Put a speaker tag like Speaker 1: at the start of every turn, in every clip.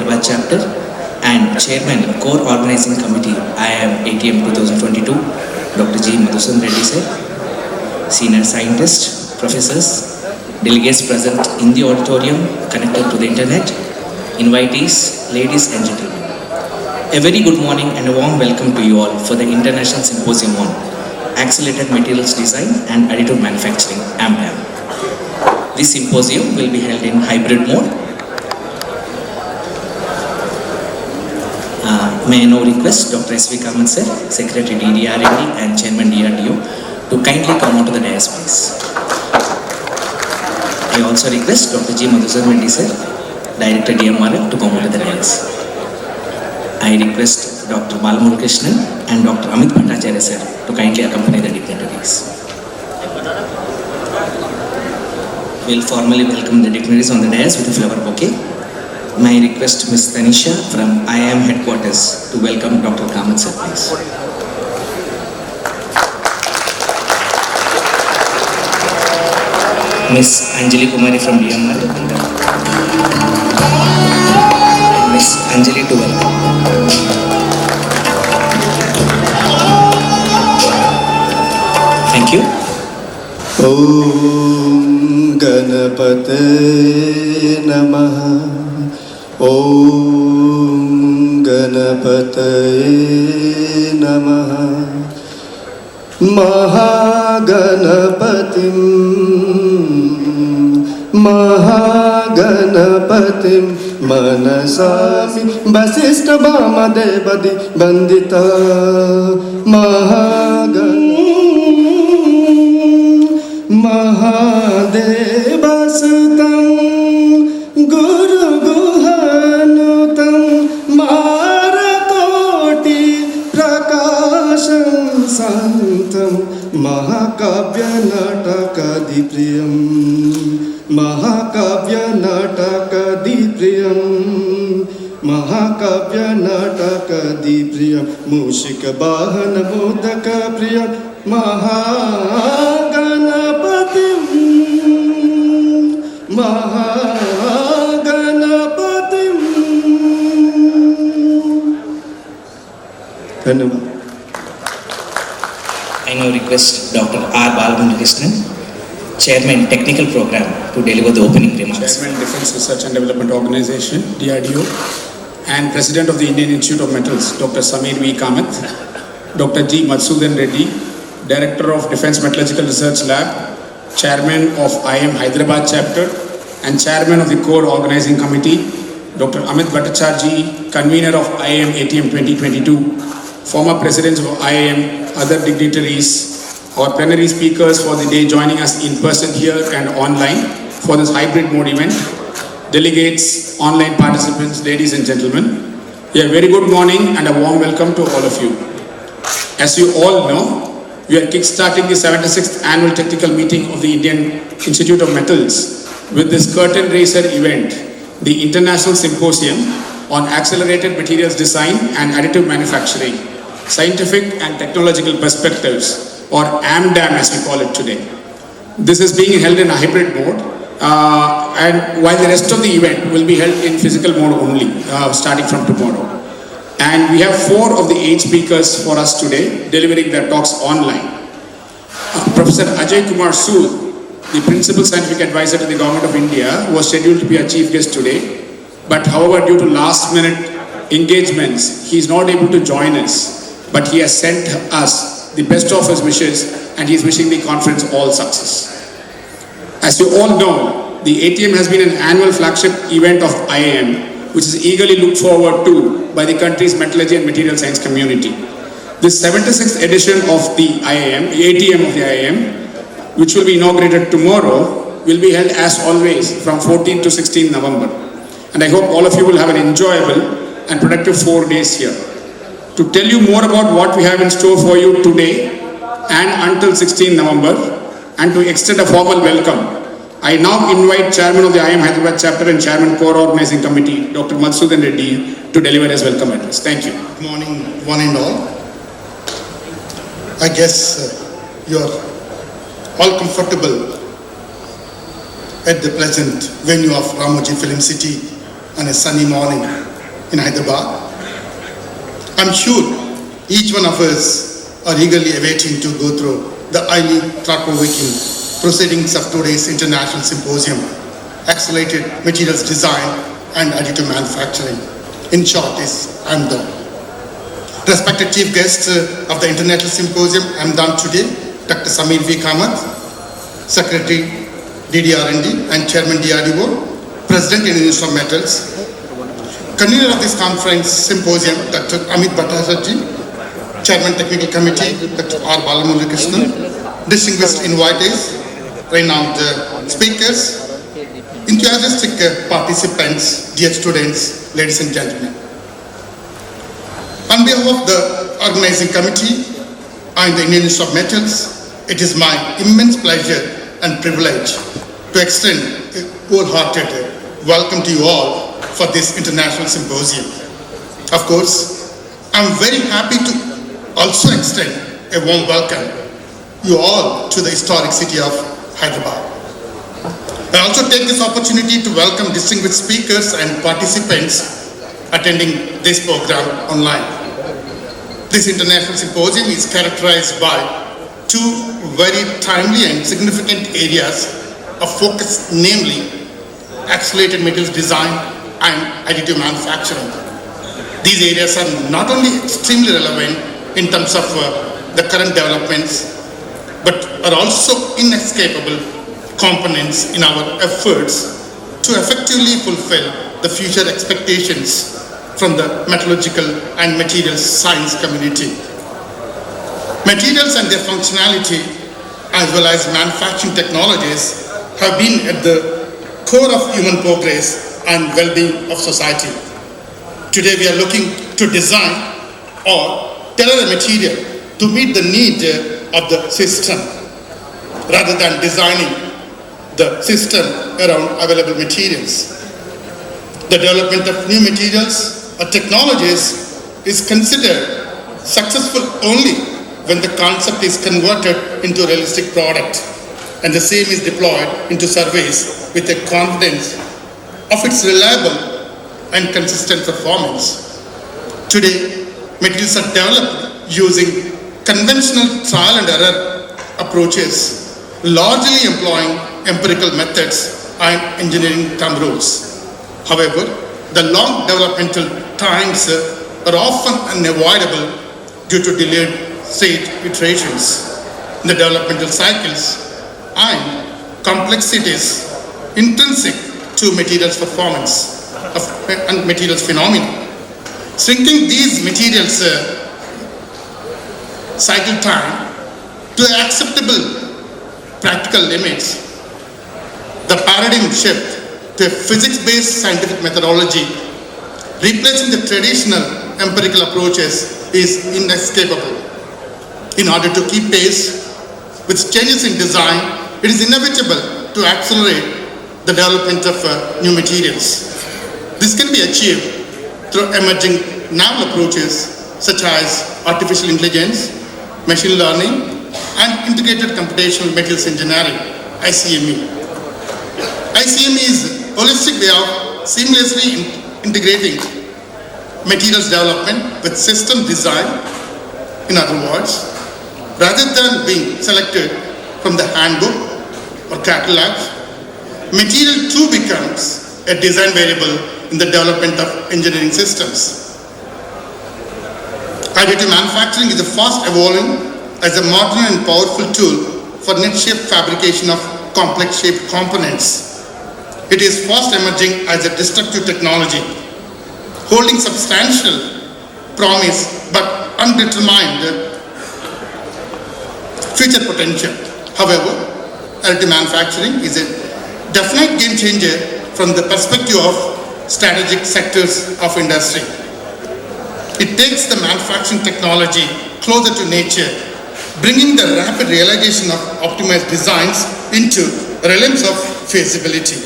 Speaker 1: Hyderabad chapter and Chairman Core Organizing Committee IIM-ATM 2022, Dr. G Madhusudhan Reddy sir, Senior Scientists, Professors, delegates present in the auditorium, connected to the internet, invitees, ladies and gentlemen. A very good morning and a warm welcome to you all for the International Symposium on Accelerated Materials Design and Additive Manufacturing, AMDAM. This symposium will be held in hybrid mode. May I now request Dr. V Kamat sir, Secretary DRDO and Chairman DRDO to kindly come onto the dais please. I also request Dr. G Madhusudhan Reddy sir, Director DMRL, to come onto the dais. I request Dr. Balamuralikrishnan and Dr. Amit Bhattacharjee sir to kindly accompany the dignitaries. We will formally welcome the dignitaries on the dais with a flower bouquet. May I request Ms. Tanisha from IIM headquarters to welcome Dr. Kamat sir please. Ms. Anjali Kumari from DMRL. Ms. Anjali to welcome. Thank you.
Speaker 2: Om Ganapate Namaha. Om Ganapate Namaha. Mahaganapatim Manasami Basista Bama Devadi Bandita Mahadevasutam Guru Guhanutam Marakoti Prakasham Santam Mahakavya Natakadipriyam Mahakavya Natakadipriyam Mahakavya Natakadipriyam Mushika Bahana Bodhaka Priyam Mahaganapatim Mahaganapatim. Dhanyavad.
Speaker 1: I now request Dr. R. Balamuralikrishnan, Chairman Technical Program, to deliver the opening remarks.
Speaker 3: Chairman Defence Research and Development Organization, DRDO, and President of the Indian Institute of Metals, Dr. Samir V Kamat, Dr. G Madhusudhan Reddy, Director of Defence Metallurgical Research Lab, Chairman of IIM Hyderabad Chapter, and Chairman of the Core Organizing Committee, Dr. Amit Bhattacharjee, Convener of IIM-ATM 2022, former Presidents of IIM, other dignitaries, our plenary speakers for the day joining us in person here and online for this hybrid mode event, delegates, online participants, ladies and gentlemen, a very good morning and a warm welcome to all of you. As you all know, we are kick-starting the 76th annual technical meeting of the Indian Institute of Metals with this curtain raiser event, the International Symposium on Accelerated Materials Design and Additive Manufacturing, Scientific and Technological Perspectives, or AMDAM as we call it today. This is being held in a hybrid mode, and while the rest of the event will be held in physical mode only, starting from tomorrow. And we have 4 of the 8 speakers for us today delivering their talks online. Professor Ajay Kumar Sood, the Principal Scientific Advisor to the Government of India, was scheduled to be our chief guest today, but however due to last minute engagements, he is not able to join us, but he has sent us the best of his wishes and he is wishing the conference all success. As you all know, the ATM has been an annual flagship event of IIM, which is eagerly looked forward to by the country's metallurgy and material science community. This 76th edition of the ATM of the IIM, which will be inaugurated tomorrow, will be held as always from 14 to 16 November. And I hope all of you will have an enjoyable and productive 4 days here. To tell you more about what we have in store for you today and until 16 November, and to extend a formal welcome, I now invite Chairman of the IIM Hyderabad Chapter and Chairman Core Organizing Committee, Dr. Madhusudhan Reddy, to deliver his welcome address. Thank you.
Speaker 4: Good morning, one and all. I guess you are all comfortable at the pleasant venue of Ramoji Film City on a sunny morning. in Hyderabad. I'm sure each one of us are eagerly awaiting to go through the highly thought-provoking proceedings of today's International Symposium, Accelerated Materials Design and Additive Manufacturing. In short, is AMDAM. Respected chief guests of the International Symposium AMDAM today, Dr. Samir V Kamat, Secretary DRDO and Chairman DRDO, President Indian Institute of Metals, Convener of this conference symposium, Dr. Amit Bhattacharjee, Chairman Technical Committee, Dr. R. Balamuralikrishnan, distinguished invitees, renowned speakers, enthusiastic participants, dear students, ladies and gentlemen. On behalf of the organizing committee and the Indian Institute of Metals, it is my immense pleasure and privilege to extend a wholehearted welcome to you all for this international symposium. Of course, I'm very happy to also extend a warm welcome you all to the historic city of Hyderabad. I also take this opportunity to welcome distinguished speakers and participants attending this program online. This international symposium is characterized by two very timely and significant areas of focus, namely accelerated materials design and additive manufacturing. These areas are not only extremely relevant in terms of the current developments, but are also inescapable components in our efforts to effectively fulfill the future expectations from the metallurgical and materials science community. Materials and their functionality, as well as manufacturing technologies, have been at the core of human progress and well-being of society. Today we are looking to design or tailor a material to meet the need of the system, rather than designing the system around available materials. The development of new materials or technologies is considered successful only when the concept is converted into a realistic product and the same is deployed into service with a confidence of its reliable and consistent performance. Today, materials are developed using conventional trial and error approaches, largely employing empirical methods and engineering thumb rules. However, the long developmental times are often unavoidable due to delayed stage iterations in the developmental cycles and complexities intrinsic to materials performance and materials phenomena. Shrinking these materials cycle time to acceptable practical limits, the paradigm shift to a physics-based scientific methodology, replacing the traditional empirical approaches, is inescapable. In order to keep pace with changes in design, it is inevitable to accelerate the development of new materials. This can be achieved through emerging novel approaches such as artificial intelligence, machine learning, and integrated computational materials engineering, ICME. ICME is a holistic way of seamlessly integrating materials development with system design. In other words, rather than being selected from the handbook or catalogs, material too becomes a design variable in the development of engineering systems. Additive manufacturing is a fast evolving as a modern and powerful tool for net shape fabrication of complex shaped components. It is fast emerging as a destructive technology, holding substantial promise but undetermined future potential. However, additive manufacturing is a definite game changer from the perspective of strategic sectors of industry. It takes the manufacturing technology closer to nature, bringing the rapid realization of optimized designs into realms of feasibility.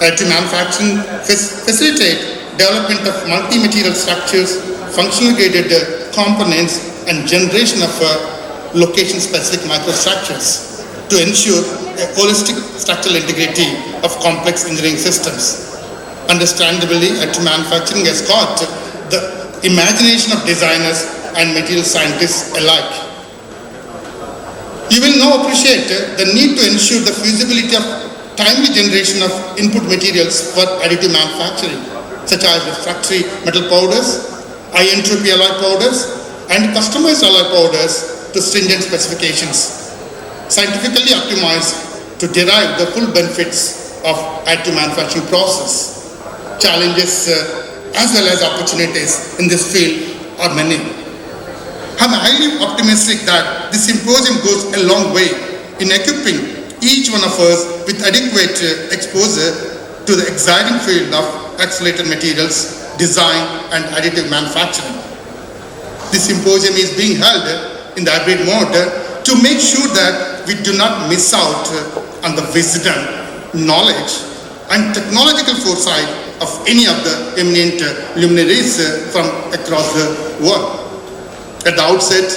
Speaker 4: Additive manufacturing facilitates development of multi-material structures, functional graded components, and generation of location-specific microstructures to ensure a holistic structural integrity of complex engineering systems. Understandably, additive manufacturing has caught the imagination of designers and material scientists alike. You will now appreciate the need to ensure the feasibility of timely generation of input materials for additive manufacturing, such as refractory metal powders, high entropy alloy powders, and customized alloy powders to stringent specifications, scientifically optimized to derive the full benefits of additive manufacturing process. Challenges as well as opportunities in this field are many. I'm highly optimistic that this symposium goes a long way in equipping each one of us with adequate exposure to the exciting field of accelerated materials, design and additive manufacturing. This symposium is being held in the hybrid mode to make sure that we do not miss out on the wisdom, knowledge and technological foresight of any of the eminent luminaries from across the world. At the outset,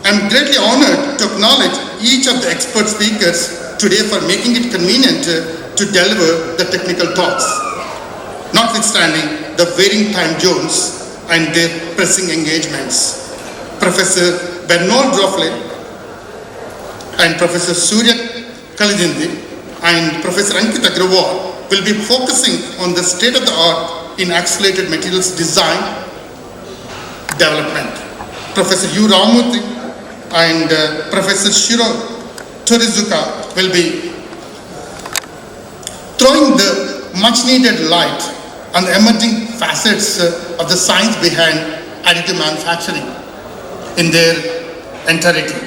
Speaker 4: I am greatly honored to acknowledge each of the expert speakers today for making it convenient to deliver the technical talks, notwithstanding the varying time zones and their pressing engagements. Professor Bernard Droffle and Professor Surya Kalijindi and Professor Ankit Agrawal will be focusing on the state of the art in accelerated materials design development. Professor U. Ramoji and Professor Shiro Torizuka will be throwing the much needed light on the emerging facets of the science behind additive manufacturing in their entirety.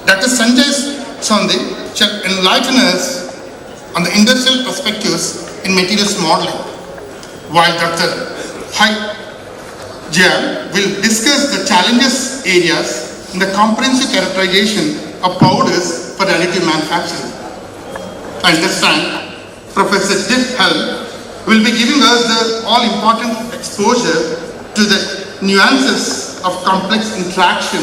Speaker 4: Dr. Sanjay Sondhi shall enlighten us on the industrial perspectives in materials modeling, while Dr. Hai Jian will discuss the challenges areas in the comprehensive characterization of powders for additive manufacturing. I understand Professor Dick Hell will be giving us the all-important exposure to the nuances of complex interaction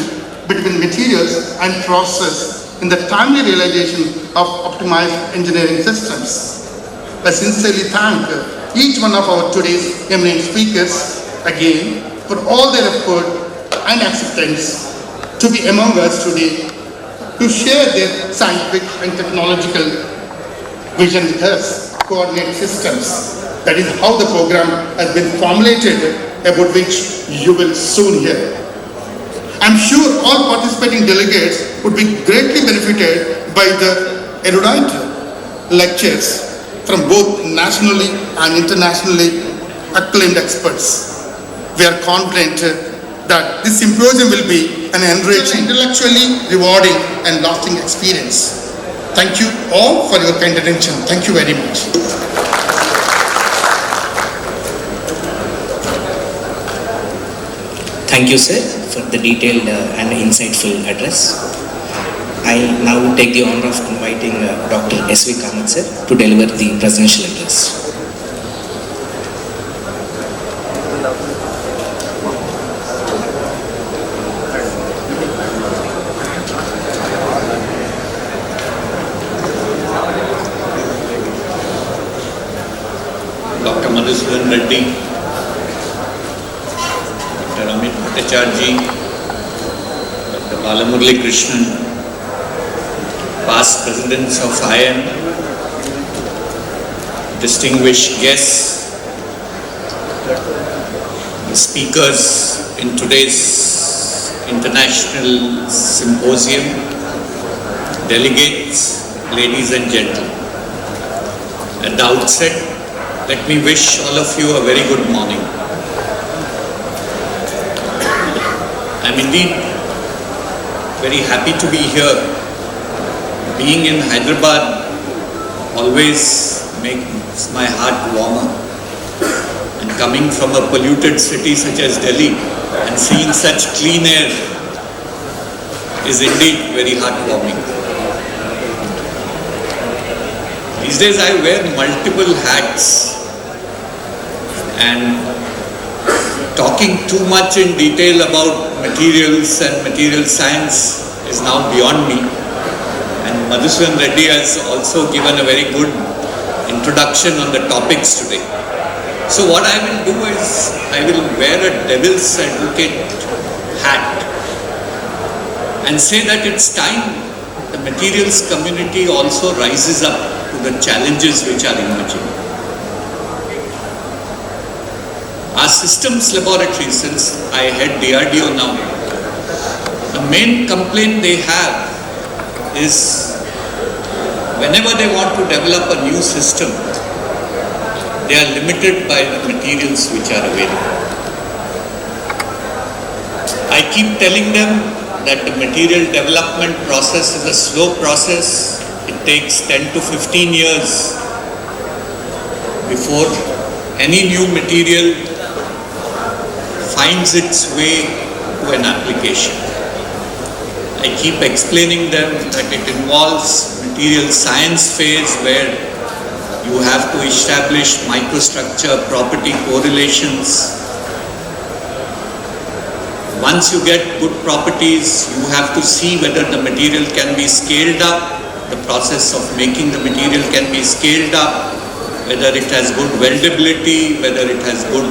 Speaker 4: between materials and process in the timely realization of optimized engineering systems. I sincerely thank each one of our today's eminent speakers again for all their effort and acceptance to be among us today to share their scientific and technological vision with us, coordinate systems. That is how the program has been formulated, about which you will soon hear. I'm sure all participating delegates would be greatly benefited by the erudite lectures from both nationally and internationally acclaimed experts. We are confident that this symposium will be an enriching, intellectually rewarding and lasting experience. Thank you all for your kind attention. Thank you very much.
Speaker 1: Thank you, sir, for the detailed and insightful address. I now take the honor of inviting Dr. S.V. Kamat, sir, to deliver the presidential address.
Speaker 5: Dr. Madhusudhan Reddy, Dr. Amit Bhattacharjee, Dr. Balamuralikrishnan, past presidents of IIM, distinguished guests, the speakers in today's international symposium, delegates, ladies and gentlemen. At the outset, let me wish all of you a very good morning. I'm indeed very happy to be here. Being in Hyderabad always makes my heart warmer. And coming from a polluted city such as Delhi and seeing such clean air is indeed very heartwarming. These days I wear multiple hats, and talking too much in detail about materials and material science is now beyond me. And Madhusudhan Reddy has also given a very good introduction on the topics today. So what I will do is, I will wear a devil's advocate hat and say that it's time the materials community also rises up to the challenges which are emerging. Our systems laboratory, since I head DRDO now, the main complaint they have is whenever they want to develop a new system, they are limited by the materials which are available. I keep telling them that the material development process is a slow process. It takes 10 to 15 years before any new material finds its way to an application. I keep explaining them that it involves material science phase where you have to establish microstructure property correlations. Once you get good properties, you have to see whether the material can be scaled up. The process of making the material can be scaled up, whether it has good weldability, whether it has good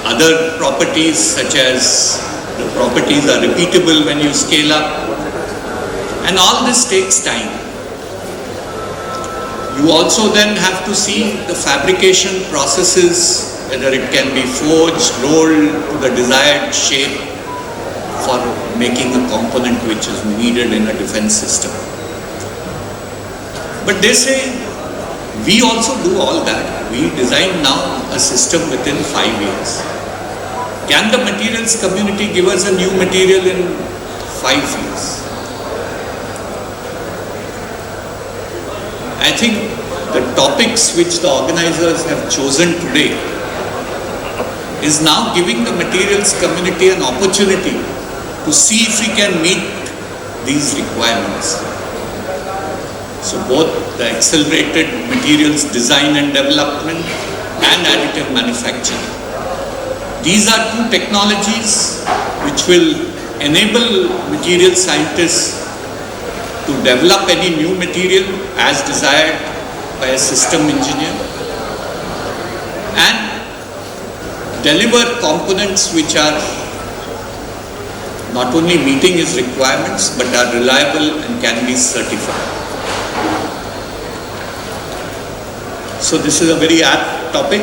Speaker 5: other properties such as the properties are repeatable when you scale up. And all this takes time. You also then have to see the fabrication processes, whether it can be forged, rolled to the desired shape for making a component which is needed in a defense system. But they say, we also do all that. We design now a system within 5 years. Can the materials community give us a new material in 5 years? I think the topics which the organizers have chosen today is now giving the materials community an opportunity to see if we can meet these requirements. So both the accelerated materials design and development and additive manufacturing. These are two technologies which will enable material scientists to develop any new material as desired by a system engineer and deliver components which are not only meeting his requirements but are reliable and can be certified. So this is a very apt topic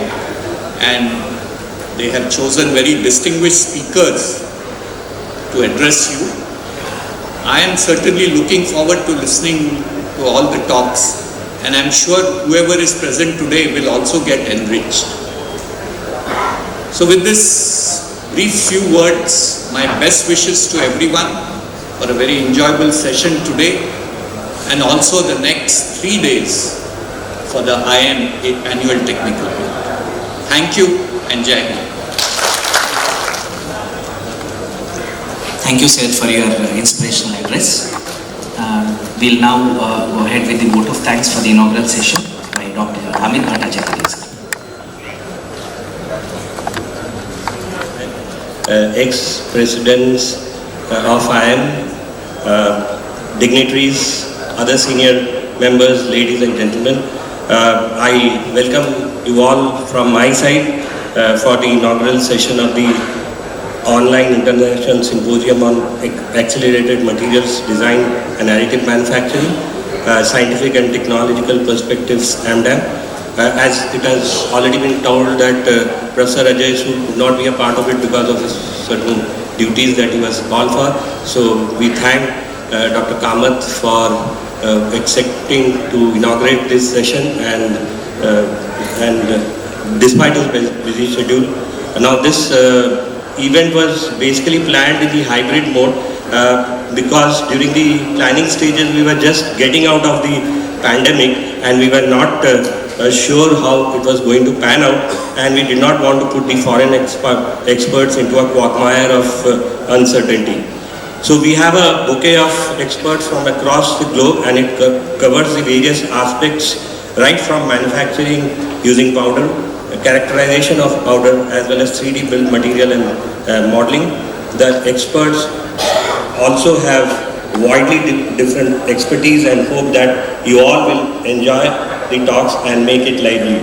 Speaker 5: and they have chosen very distinguished speakers to address you. I am certainly looking forward to listening to all the talks and I am sure whoever is present today will also get enriched. So with this brief few words, my best wishes to everyone for a very enjoyable session today and also the next 3 days for the IIM Annual Technical Meet. Thank you and Jai Hind.
Speaker 1: Thank you, sir, for your inspirational address. We'll now go ahead with the vote of thanks for the inaugural session by Dr. Amit Bhattacharjee, sir.
Speaker 6: Ex-presidents of IIM, dignitaries, other senior members, ladies and gentlemen, I welcome you all from my side for the inaugural session of the Online International Symposium on Accelerated Materials Design and Additive Manufacturing, Scientific and Technological Perspectives, AMDAM. As it has already been told that Professor Ajay could not be a part of it because of his certain duties that he was called for. So we thank Dr. Kamat for accepting to inaugurate this session and despite his busy schedule. Now this event was basically planned in the hybrid mode because during the planning stages we were just getting out of the pandemic and we were not sure how it was going to pan out, and we did not want to put the foreign experts into a quagmire of uncertainty. So we have a bouquet of experts from across the globe and it covers the various aspects right from manufacturing using powder, characterization of powder as well as 3D build material and modeling. The experts also have widely different expertise and hope that you all will enjoy the talks and make it lively.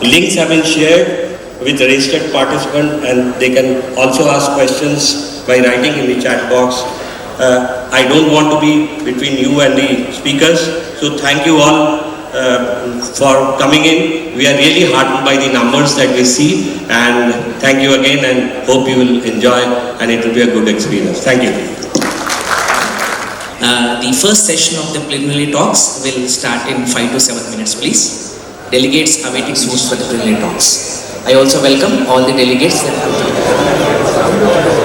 Speaker 6: links have been shared with registered participants, and they can also ask questions by writing in the chat box. I don't want to be between you and the speakers, so thank you all for coming in. We are really heartened by the numbers that we see, and thank you again, and hope you will enjoy and it will be a good experience. Thank you.
Speaker 1: The first session of the preliminary talks will start in 5 to 7 minutes, please. Delegates awaiting source for the preliminary talks. I also welcome all the delegates that have come.